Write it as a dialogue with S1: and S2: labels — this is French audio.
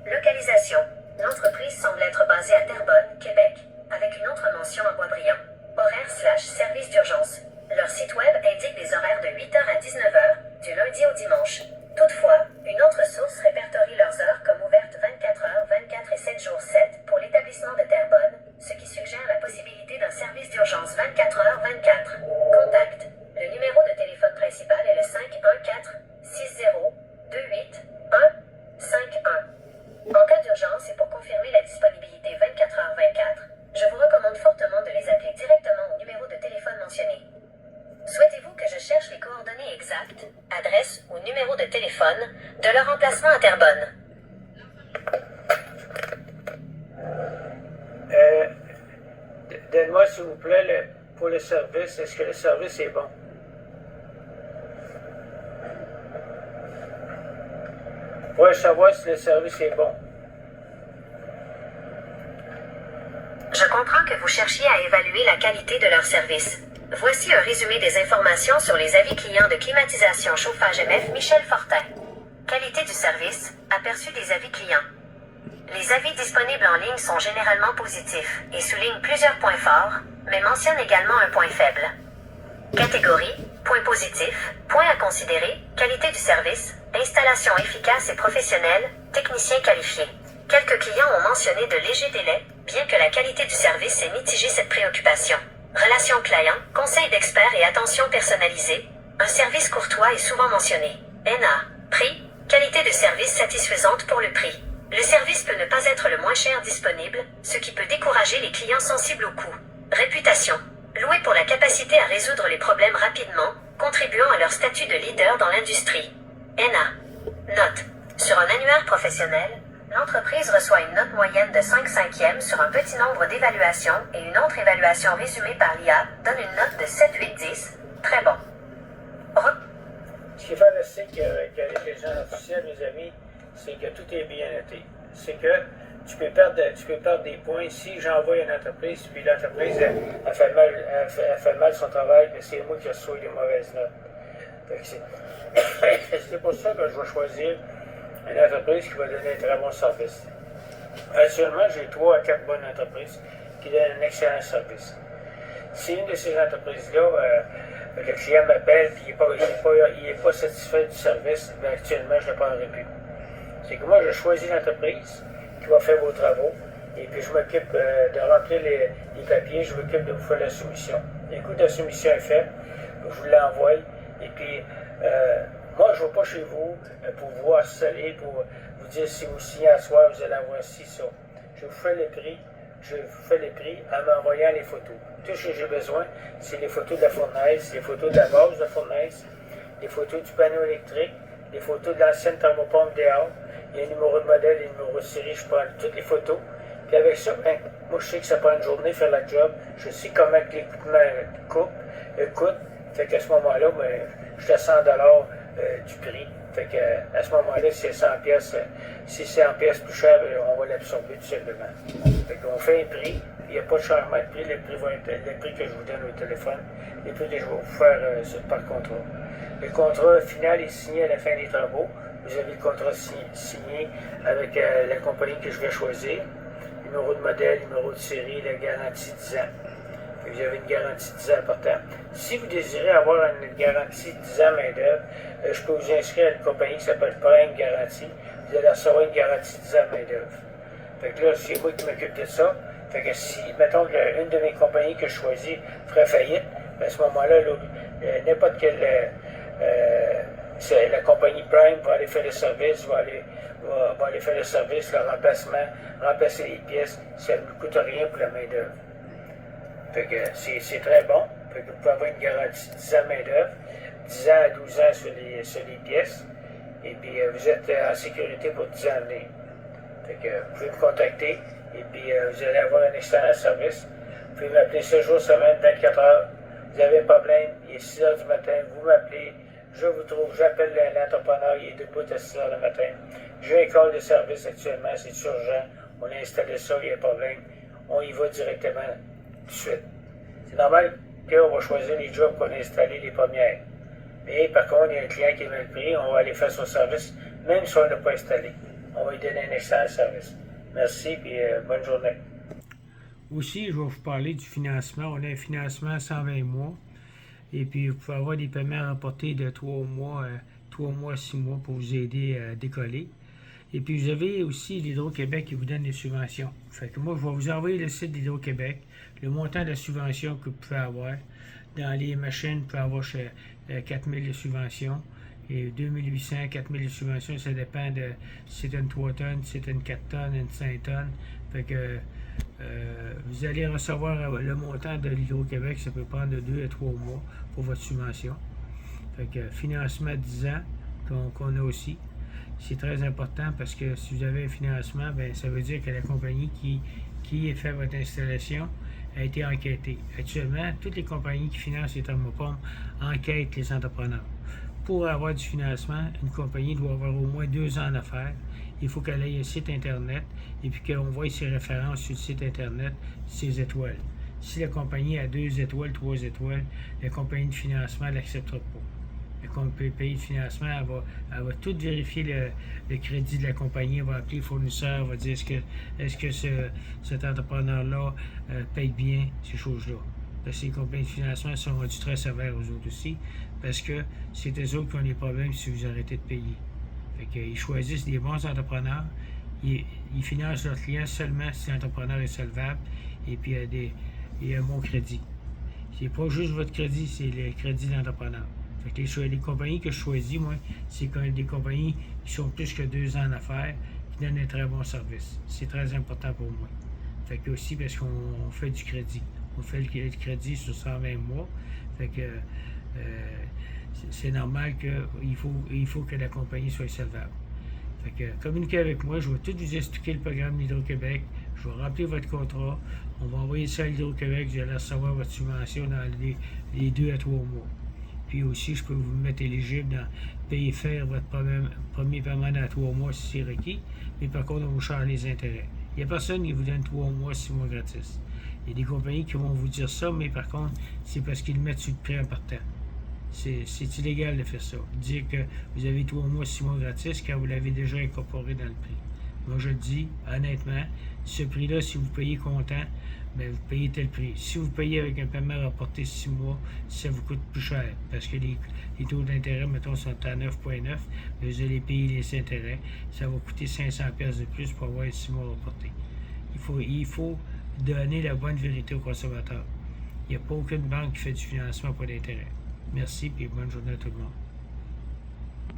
S1: Localisation. L'entreprise semble être basée à Terrebonne, Québec, avec une autre mention à Boisbriand. Horaire/service d'urgence. Leur site web indique des horaires de 8h à 19h, du lundi au dimanche. Toutefois, une autre source répertorie leurs heures comme ouvertes 24h, 24 et 7 jours 7 pour l'établissement de Terrebonne, ce qui suggère la possibilité d'un service d'urgence 24h, 24. Contact. Le numéro de téléphone principal est le 514-60-28-151. En cas d'urgence et pour confirmer la disponibilité 24h/24, je vous recommande fortement de les appeler directement au numéro de téléphone mentionné. Souhaitez-vous que je cherche les coordonnées exactes, adresse ou numéro de téléphone de leur emplacement à Terrebonne?
S2: Donne-moi s'il vous plaît pour le service. Est-ce que le service est bon? Pourrais-je savoir si le service est bon?
S1: Je comprends que vous cherchiez à évaluer la qualité de leur service. Voici un résumé des informations sur les avis clients de climatisation chauffage MF Michel Fortin. Qualité du service, aperçu des avis clients. Les avis disponibles en ligne sont généralement positifs et soulignent plusieurs points forts, mais mentionnent également un point faible. Catégorie, point positif, point à considérer, qualité du service, installation efficace et professionnelle, technicien qualifié. Quelques clients ont mentionné de légers délais, bien que la qualité du service ait mitigé cette préoccupation. Relations clients, conseils d'experts et attention personnalisée, un service courtois est souvent mentionné. NA, prix, qualité de service satisfaisante pour le prix. Le service peut ne pas être le moins cher disponible, ce qui peut décourager les clients sensibles au coût. Réputation, loué pour la capacité à résoudre les problèmes rapidement, contribuant à leur statut de leader dans l'industrie. NA, note, sur un annuaire professionnel, l'entreprise reçoit une note moyenne de 5/5e sur un petit nombre d'évaluations et une autre évaluation résumée par l'IA donne une note de 7, 8, 10. Très bon.
S2: Ce qui est fantastique avec les gens officiels, mes amis, c'est que tout est bien noté. C'est que tu peux perdre des points si j'envoie une entreprise, puis l'entreprise elle fait mal son travail, mais c'est moi qui reçois les mauvaises notes. C'est pour ça que je vais choisir une entreprise qui va donner un très bon service. Actuellement, j'ai 3 à 4 bonnes entreprises qui donnent un excellent service. Si une de ces entreprises-là, le client m'appelle et il n'est pas satisfait du service, bien actuellement, je ne le prendrai plus. C'est que moi, je choisis l'entreprise qui va faire vos travaux et puis je m'occupe de remplir les papiers, je m'occupe de vous faire la soumission. Le coup de la soumission est fait, je vous l'envoie et puis moi, je ne vais pas chez vous pour vous harceler, pour vous dire si vous signez à soir, vous allez avoir ci, ça. Je vous fais le prix en m'envoyant les photos. Tout ce que j'ai besoin, c'est les photos de la fournaise, les photos de la base de la fournaise, les photos du panneau électrique, les photos de l'ancienne thermopompe dehors, il y a un numéro de modèle et un numéro de série, je prends toutes les photos. Puis avec ça, ben, moi je sais que ça prend une journée faire la job, je sais comment l'équipement coûte, fait qu'à ce moment-là, ben, je suis à 100$ du prix. Fait que à ce moment-là, si c'est 100 pièces plus cher, on va l'absorber tout simplement. Fait qu'on fait un prix, il n'y a pas de changement de prix, le prix va être le prix que je vous donne au téléphone, le prix que je vais vous faire par contrat. Le contrat final est signé à la fin des travaux. Vous avez le contrat signé avec la compagnie que je vais choisir, numéro de modèle, numéro de série, la garantie 10 ans. Vous avez une garantie 10 ans important. Si vous désirez avoir une garantie 10 ans main-d'œuvre, je peux vous inscrire à une compagnie qui s'appelle Prime Garantie. Vous allez recevoir une garantie 10 ans main-d'œuvre. Fait que là, c'est moi qui m'occupe de ça. Fait que si, mettons qu'une de mes compagnies que je choisis ferait faillite, à ce moment-là, n'importe quelle la compagnie Prime va aller faire le service, va aller faire le service, le remplacement, remplacer les pièces, ça ne vous coûte rien pour la main-d'œuvre. Fait que c'est très bon. Fait que vous pouvez avoir une garantie 10 ans main-d'œuvre, 10 ans à 12 ans sur les pièces, et puis vous êtes en sécurité pour 10 ans à venir. Fait que vous pouvez me contacter, et puis vous allez avoir un excellent service. Vous pouvez m'appeler 7 jours semaine, 24 heures. Vous avez un problème, il est 6 heures du matin, vous m'appelez, je vous trouve, j'appelle l'entrepreneur, il est debout à 6 heures du matin. J'ai un call de service actuellement, c'est urgent, on a installé ça, il y a un problème, on y va directement tout de suite. C'est normal qu'on va choisir les jobs qu'on a installés les premières. Mais par contre, il y a un client qui est mal pris, on va aller faire son service, même si on ne l'a pas installé. on va lui donner un excellent service. Merci et bonne journée.
S3: Aussi, je vais vous parler du financement. On a un financement à 120 mois. Et puis, vous pouvez avoir des paiements rapportés de 3 mois, 6 mois pour vous aider à décoller. Et puis, vous avez aussi l'Hydro-Québec qui vous donne des subventions. Fait que moi, je vais vous envoyer le site d'Hydro-Québec, le montant de la subvention que vous pouvez avoir. Dans les machines, vous pouvez avoir 4 000 de subventions. Et 2800, 4 000 de subventions, ça dépend de si c'est une 3 tonnes, si c'est une 4 tonnes, une 5 tonnes. Fait que vous allez recevoir le montant de l'Hydro-Québec, ça peut prendre de 2 à 3 mois pour votre subvention. Fait que financement 10 ans qu'on a aussi. C'est très important parce que si vous avez un financement, bien, ça veut dire que la compagnie qui a fait votre installation a été enquêtée. Actuellement, toutes les compagnies qui financent les thermopompes enquêtent les entrepreneurs. Pour avoir du financement, une compagnie doit avoir au moins 2 ans d'affaires. Il faut qu'elle ait un site Internet et puis qu'on voie ses références sur le site Internet, ses étoiles. Si la compagnie a 2 étoiles, 3 étoiles, la compagnie de financement ne l'acceptera pas. La compagnie de financement, elle va tout vérifier le crédit de la compagnie, elle va appeler le fournisseur, elle va dire est-ce que cet entrepreneur-là paye bien ces choses-là. Parce que les compagnies de financement sont rendues très sévères aux autres aussi, parce que c'est eux autres qui ont des problèmes si vous arrêtez de payer. Fait qu'ils choisissent des bons entrepreneurs, ils financent leurs clients seulement si l'entrepreneur est solvable et puis il y a un bon crédit. C'est pas juste votre crédit, c'est le crédit de l'entrepreneur. Fait que les compagnies que je choisis, moi, c'est des compagnies qui sont plus que 2 ans d'affaires, qui donnent un très bon service. C'est très important pour moi. Fait que aussi parce qu'on fait du crédit. On fait le crédit sur 120 mois. Fait que c'est normal qu'il faut que la compagnie soit solvable. Fait que communiquez avec moi, je vais tout vous expliquer le programme d'Hydro-Québec. Je vais remplir votre contrat. On va envoyer ça à l'Hydro-Québec. Vous allez recevoir votre subvention dans les 2 à 3 mois. Puis aussi, je peux vous mettre éligible dans payer faire votre premier paiement dans 3 mois si c'est requis. Mais par contre, on vous charge les intérêts. Il n'y a personne qui vous donne 3 mois, 6 mois gratis. Il y a des compagnies qui vont vous dire ça, mais par contre, c'est parce qu'ils le mettent sur le prix en partant. C'est illégal de faire ça. Dire que vous avez 3 mois, 6 mois gratis quand vous l'avez déjà incorporé dans le prix. Moi, je le dis, honnêtement, ce prix-là, si vous payez comptant, bien, vous payez tel prix. Si vous payez avec un paiement rapporté 6 mois, ça vous coûte plus cher. Parce que les taux d'intérêt, mettons, sont à 9,9, mais vous allez payer les intérêts. Ça va coûter 500$ de plus pour avoir 6 mois rapportés. Il faut donner la bonne vérité aux consommateurs. Il n'y a pas aucune banque qui fait du financement pour l'intérêt. Merci et bonne journée à tout le monde.